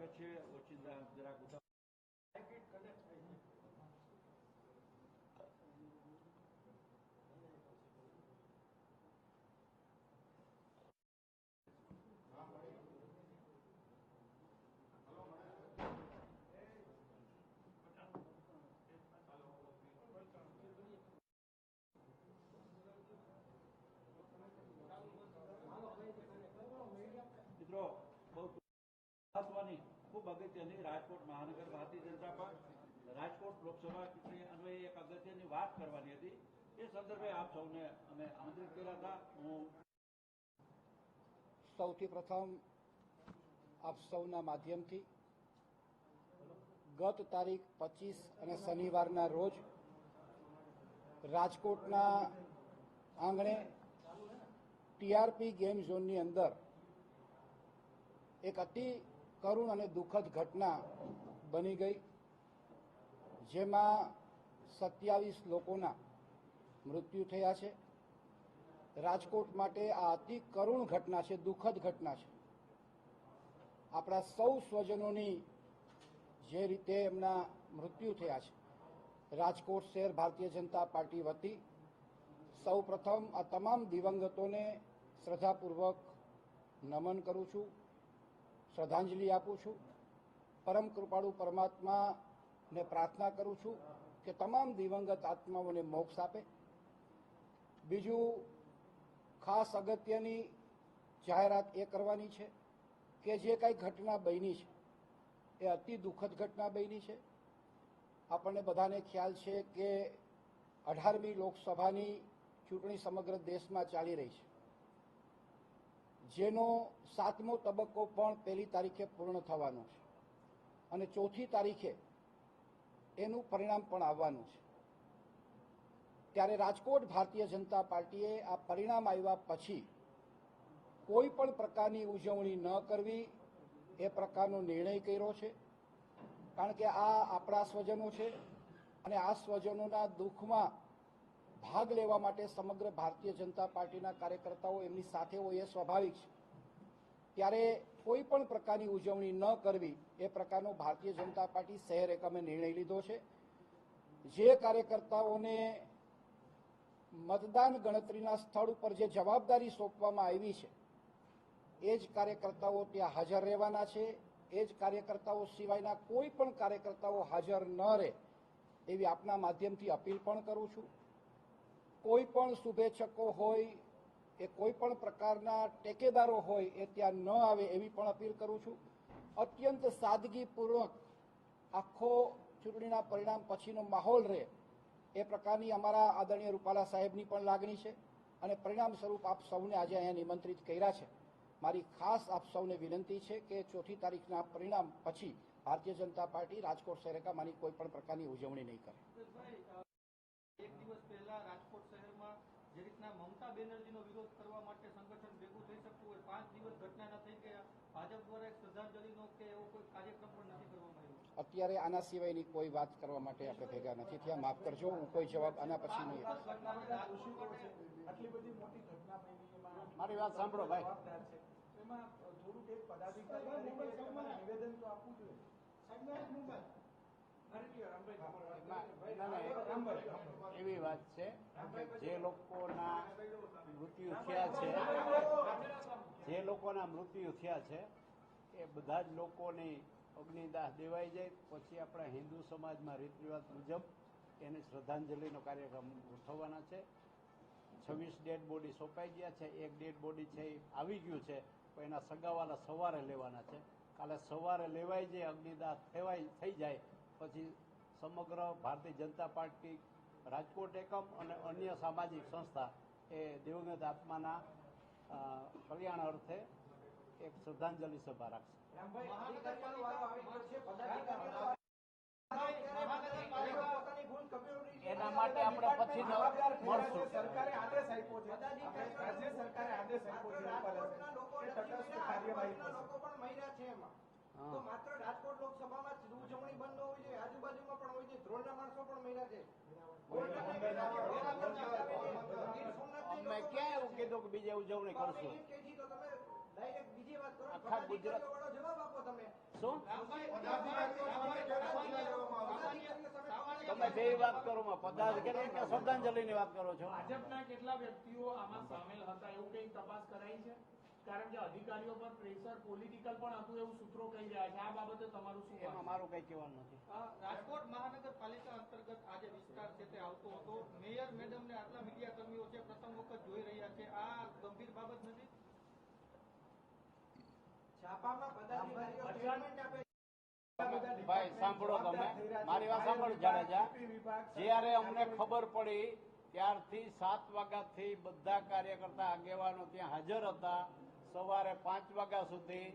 આપે છે ઓચિંતા જરાક મિત્રો બહુ મહત્વની ખૂબ અગત્યની રાજકોટ મહાનગર ભારતીય જનતા પાર્ટી રાજકોટ લોકસભા ચૂંટણી અન્વયે એક અગત્યની વાત કરવાની હતી એ સંદર્ભે આપ સૌને અમે આમંત્રિત કર્યા હતા। હું સૌથી પ્રથમ આપ સૌના માધ્યમથી ગત તારીખ 25 અને શનિવારના રોજ રાજકોટના આંગણે ટીઆરપી ગેમ ઝોનની અંદર એક અતિ કરુણ અને દુઃખદ ઘટના બની ગઈ, જેમાં 27 લોકોના મૃત્યુ થયા છે। રાજકોટ માટે આ અતિ કરુણ ઘટના છે, દુઃખદ ઘટના છે। આપણા સૌ સ્વજનોની જે રીતે એમના મૃત્યુ થયા છે, રાજકોટ શહેર ભારતીય જનતા પાર્ટી વતી સૌ પ્રથમ આ તમામ દિવંગતોને શ્રદ્ધાપૂર્વક નમન કરું છું, શ્રદ્ધાંજલિ આપું છું। પરમ કૃપાળુ પરમાત્માને પ્રાર્થના કરું છું કે તમામ દિવંગત આત્માઓને મોક્ષ આપે। બીજું ખાસ અગત્યની જાહેરાત એ કરવાની છે કે જે કાંઈ ઘટના બની છે એ અતિ દુઃખદ ઘટના બની છે। આપણને બધાને ખ્યાલ છે કે 18મી લોકસભાની ચૂંટણી સમગ્ર દેશમાં ચાલી રહી છે, જેનો 7મો તબક્કો પણ 1લી તારીખે પૂર્ણ થવાનો છે અને 4થી તારીખે એનું પરિણામ પણ આવવાનું છે। ત્યારે રાજકોટ ભારતીય જનતા પાર્ટીએ આ પરિણામ આવ્યા પછી કોઈ પણ પ્રકારની ઉજવણી ન કરવી એ પ્રકારનો નિર્ણય કર્યો છે, કારણ કે આ આપણા સ્વજનો છે અને આ સ્વજનોના દુઃખમાં ભાગ લેવા માટે સમગ્ર ભારતીય જનતા પાર્ટીના કાર્યકર્તાઓ એમની સાથે હોય એ સ્વાભાવિક છે। ત્યારે કોઈ પણ પ્રકારની ઉજવણી ન કરવી એ પ્રકારનો ભારતીય જનતા પાર્ટી શહેર એકમે નિર્ણય લીધો છે। જે કાર્યકર્તાઓને મતદાન ગણતરીના સ્થળ ઉપર જે જવાબદારી સોંપવામાં આવી છે એ જ કાર્યકર્તાઓ ત્યાં હાજર રહેવાના છે। એ જ કાર્યકર્તાઓ સિવાયના કોઈ પણ કાર્યકર્તાઓ હાજર ન રહે એવી આપના માધ્યમથી અપીલ પણ કરું છું। કોઈ પણ શુભેચ્છકો હોય કે કોઈ પણ પ્રકારના ટેકેદારો હોય એ ત્યાં ન આવે એવી પણ અપીલ કરું છું। અત્યંત સાદગીપૂર્વક આખો ચૂંટણીના પરિણામ પછીનો માહોલ રહે એ પ્રકારની અમારા આદરણીય રૂપાલા સાહેબની પણ લાગણી છે અને પરિણામ સ્વરૂપ આપ સૌને આજે અહીંયા નિમંત્રિત કર્યા છે। મારી ખાસ આપ સૌને વિનંતી છે કે 4થી તારીખના પરિણામ પછી ભારતીય જનતા પાર્ટી રાજકોટ શહેરમાં કોઈ પણ પ્રકારની ઉજવણી નહીં કરે। એક દિવસ પહેલા રાજકોટ શહેરમાં જે રીતના મમતા બેનર્જીનો વિરોધ કરવા માટે સંગઠન ભેગું થઈ શકતું હોય, 5 દિવસ ઘટના ન થઈ ગયા, ભાજપ દ્વારા એક શ્રદ્ધાંજલિનો કે એવો કોઈ કાર્યક્રમ પણ નથી કરવામાં આવ્યો। અત્યારે આના સિવાયની કોઈ વાત કરવા માટે આપણે ભેગા નથી થયા, માફ કરજો, હું કોઈ જવાબ આના પછી નહીં આપું। આટલી બધી મોટી ઘટના બની, મારી વાત સાંભળો ભાઈ, એમાં થોડુંક એક પદાધિકારી તરીકે તમારે નિવેદન તો આપવું જોઈએ। એવી વાત છે કે જે લોકોના મૃત્યુ થયા છે એ બધા જ લોકોની અગ્નિદાહ દેવાઈ જાય પછી આપણા હિન્દુ સમાજમાં રીત રિવાજ મુજબ એને શ્રદ્ધાંજલિનો કાર્યક્રમ ગોઠવવાના છે। 26 ડેડ બોડી સોંપાઈ ગયા છે, એક ડેડ બોડી છે એ આવી ગયું છે, પણ એના સગાવાલા સવારે લેવાના છે। કાલે સવારે લેવાઈ જાય, અગ્નિદાહ થઈ જાય પછી સમગ્ર ભારતીય જનતા પાર્ટી રાજકોટ એકમ અને અન્ય સામાજિક સંસ્થા એ દિવંગત આત્માના કલ્યાણ અર્થે એક શ્રદ્ધાંજલિ સભા રાખશે। એના માટે આપણે પછી મળશું। સરકારે આદેશ આપ્યો છે, રાજ્ય સરકારે આદેશ આપ્યો છે તો માત્ર રાજકોટ લોકસભામાં જ ઉજવણી બંધ ન હોવી જોઈએ, આજુબાજુમાં પણ હોવી જોઈએ, ધ્રોળના માણસો પણ મહિલા છે। મેં ક્યાં એવું કીધું કે બીજે ઉજવણી કરશું? તો તમે ડાયરેક્ટ બીજી વાત કરો, આખા ગુજરાત જવાબ આપો તમે। શું સામાન્ય તમે બે વાત કરો માં પદાધિકારી કે શ્રદ્ધાંજલિની વાત કરો છો? ભાજપના કેટલા વ્યક્તિઓ આમાં સામેલ હતા એવું કઈ તપાસ કરાઈ છે? કારણ કે અધિકારીઓ પર પ્રેશર પોલિટિકલ પણ હતું એવું સૂત્રો કહી રહ્યા છે. આ બાબતે તમારું શું એમાં મારું કઈ કહેવાનું નથી. રાજકોટ મહાનગરપાલિકા અંતર્ગત આ જે વિસ્તાર છે તે આવતો હતો. મેયર મેડમ ને આટલા મીડિયા કર્મીઓ છે પ્રથમ વખત જોઈ રહ્યા છે. આ ગંભીર બાબત નથી? છાપામાં પદાધિકારીઓ સ્ટેટમેન્ટ આપે ભાઈ સાંભળો, તમે મારી વાત સાંભળો જાડેજા. જ્યારે અમને ખબર પડી ત્યારથી 7 વાગ્યાથી બધા કાર્યકર્તા આગેવાનો ત્યાં હાજર હતા. સવારે 5 વાગ્યા સુધી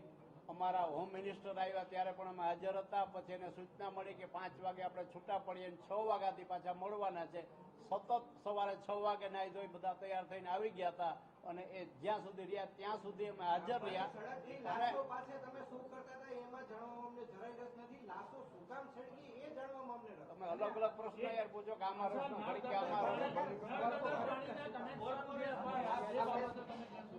અમારા હોમ મિનિસ્ટર આવ્યા ત્યારે પણ અમે હાજર હતા. પછી એને સૂચના મળી કે 5 વાગે આપણે છૂટા પડીએ અને 6 વાગ્યાથી પાછા મળવાના છે. સતત સવારે 6 વાગે નાઈ ધોઈ બધા તૈયાર થઈને આવી ગયા હતા અને એ જ્યાં સુધી રહ્યા ત્યાં સુધી અમે હાજર રહ્યા. સડકની અને લાશો પાસે તમે શું કરતા હતા એમાં જાણવામાં અમને જરાય રસ નથી. લાશો શું કામ સળગી એ જાણવામાં અમને રસ. તમે અલગ અલગ પ્રશ્ન યાર પૂછો કે આમાં રસ ઘડી કે આમાં રસ. પ્રાણીના કનેક્શન જે હતા, એ બાબતે તમે કહેશો.